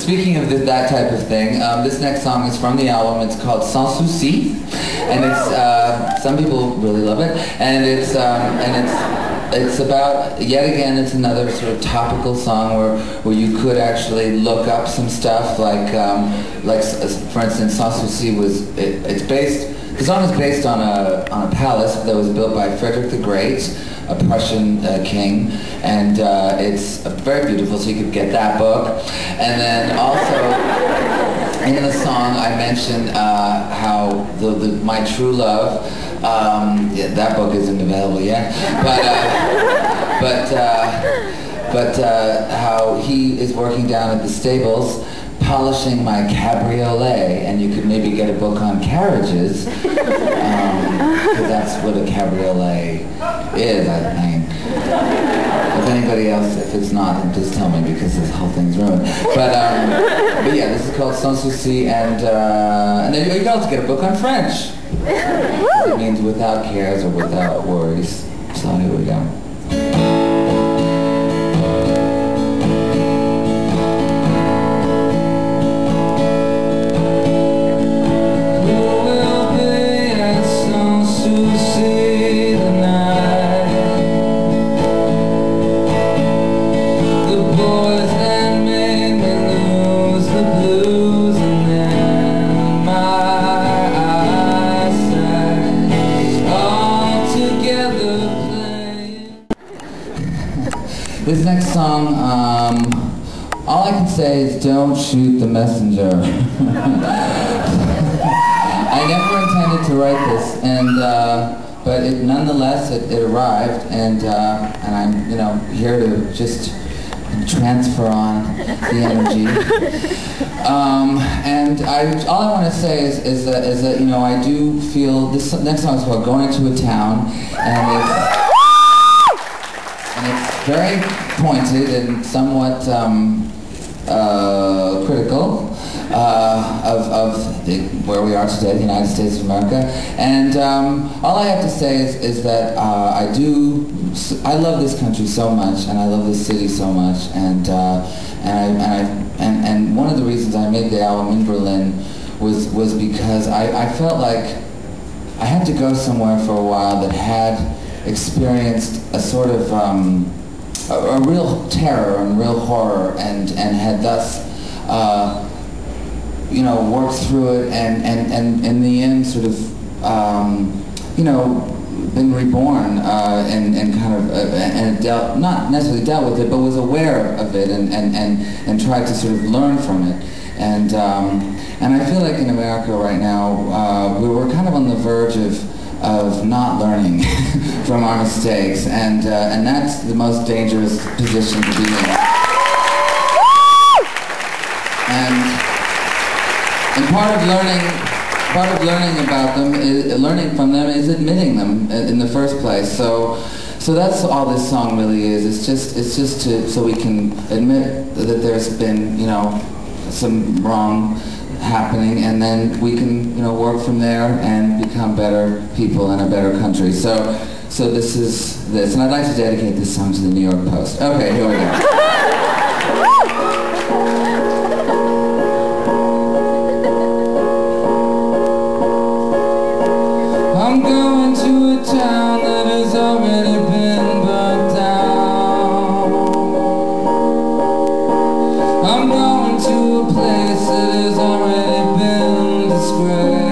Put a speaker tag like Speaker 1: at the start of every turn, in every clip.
Speaker 1: speaking of that type of thing, this next song is from the album. It's called Sanssouci, and it's some people really love it, and it's about, yet again, it's another sort of topical song where you could actually look up some stuff, like for instance, Sanssouci the song is based on a palace that was built by Frederick the Great, a Prussian king, and it's very beautiful, so you could get that book. And then also, in the song, I mentioned how my true love, that book isn't available yet, but how he is working down at the stables polishing my cabriolet, and you could maybe get a book on carriages, because that's what a cabriolet is, I think. If anybody else, if it's not, then just tell me, because this whole thing's ruined. But yeah, this is called Sanssouci, and then you can also get a book on French. It means without cares or without worries. So here we go. This next song, all I can say is don't shoot the messenger. I never intended to write this, but nonetheless it arrived, and I'm here to just transfer on the energy. And all I want to say is that I do feel this next song is called "Going to a Town," and it's very pointed and somewhat critical of where we are today, the United States of America. And all I have to say is that I love this country so much, and I love this city so much, and one of the reasons I made the album in Berlin was because I felt like I had to go somewhere for a while that had experienced a sort of a real terror and real horror, and had thus worked through it, and in the end sort of been reborn, and kind of and not necessarily dealt with it, but was aware of it, and tried to sort of learn from it. And I feel like in America right now we're kind of on the verge of not learning from our mistakes, and that's the most dangerous position to be in. And part of learning about them, learning from them, is admitting them in the first place. So that's all this song really is. It's just so we can admit that there's been some wrong happening, and then we can work from there and become better people in a better country. So this is this, and I'd like to dedicate this song to the New York Post. Okay, here we go. I'm going to a town that has already been burnt down. I'm going to a place that has already been disgraced.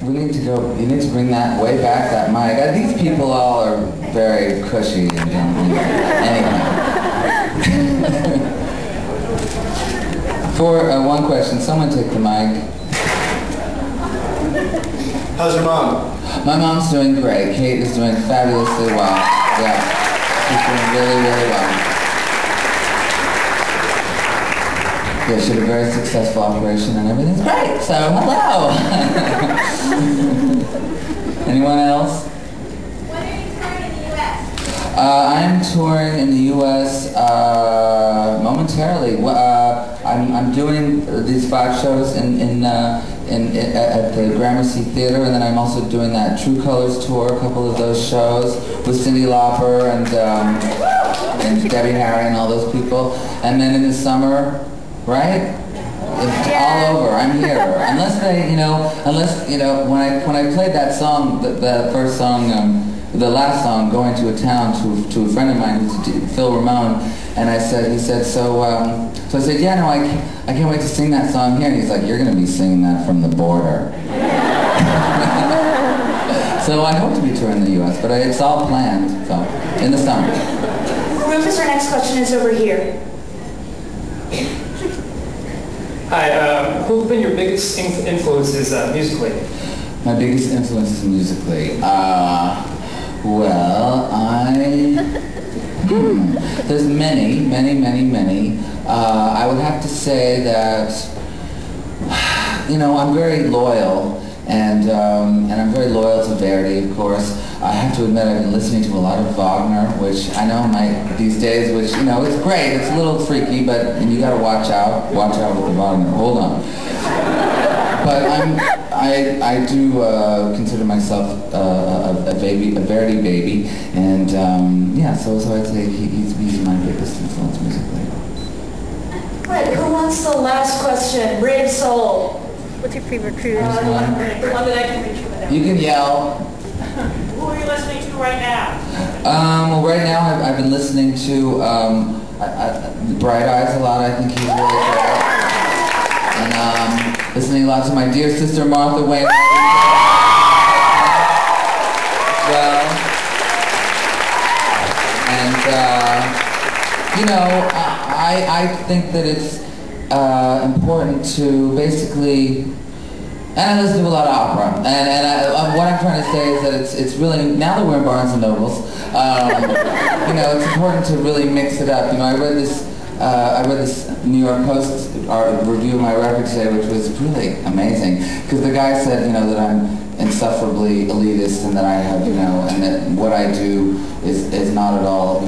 Speaker 1: We need to go, you need to bring that way back, that mic. These people all are very cushy and anyway. For one question, someone take the mic.
Speaker 2: How's your mom?
Speaker 1: My mom's doing great. Kate is doing fabulously well. Yeah, she's doing really, really well. Yeah, she had a very successful operation and everything's great, so hello! Anyone else?
Speaker 3: When are you touring in the U.S.?
Speaker 1: I'm touring in the U.S. Momentarily. I'm doing these 5 shows in at the Gramercy Theater, and then I'm also doing that True Colors tour, a couple of those shows with Cyndi Lauper and Debbie Harry and all those people. And then in the summer, right? It's all over. I'm here. Unless when I played that song, the first song, the last song, "Going to a Town," to a friend of mine, who's Phil Ramone, and he said, so I said, yeah, no, I can't wait to sing that song here. And he's like, you're going to be singing that from the border. So I hope to be touring the U.S., but it's all planned, so, in the summer.
Speaker 4: Rufus, our next question is over here.
Speaker 5: Hi, who have been your biggest influences musically?
Speaker 1: My biggest influences musically? There's many. I would have to say that, I'm very loyal, and I'm very loyal to Verdi, of course. I have to admit I've been listening to a lot of Wagner, which I know these days, which, it's great, it's a little freaky, but you gotta watch out with the Wagner, hold on. But I do consider myself a Verdi baby, and so I'd say he's my biggest influence musically.
Speaker 4: Right, who wants the last question? Brave soul.
Speaker 6: What's your favorite cruise?
Speaker 3: The one that I can reach for the
Speaker 1: You can yell.
Speaker 3: Who are you listening to right now?
Speaker 1: Well, right now I've been listening to Bright Eyes a lot. I think he's really great. And listening a lot to my dear sister Martha Wainwright as well. And I think that it's important to basically, and I listen to a lot of opera, and what I'm trying to say is that it's really, now that we're in Barnes and Nobles, it's important to really mix it up. I read this New York Post review of my record today, which was really amazing, because the guy said, that I'm insufferably elitist, and that I have, and that what I do is not at all,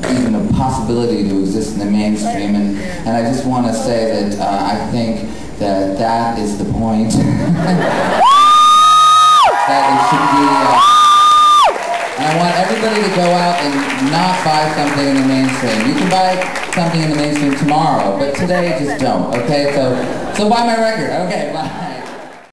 Speaker 1: even a possibility to exist in the mainstream, and I just want to say that I think that is the point. That it should be, and I want everybody to go out and not buy something in the mainstream. You can buy something in the mainstream tomorrow, but today just don't, okay? So buy my record, okay, bye.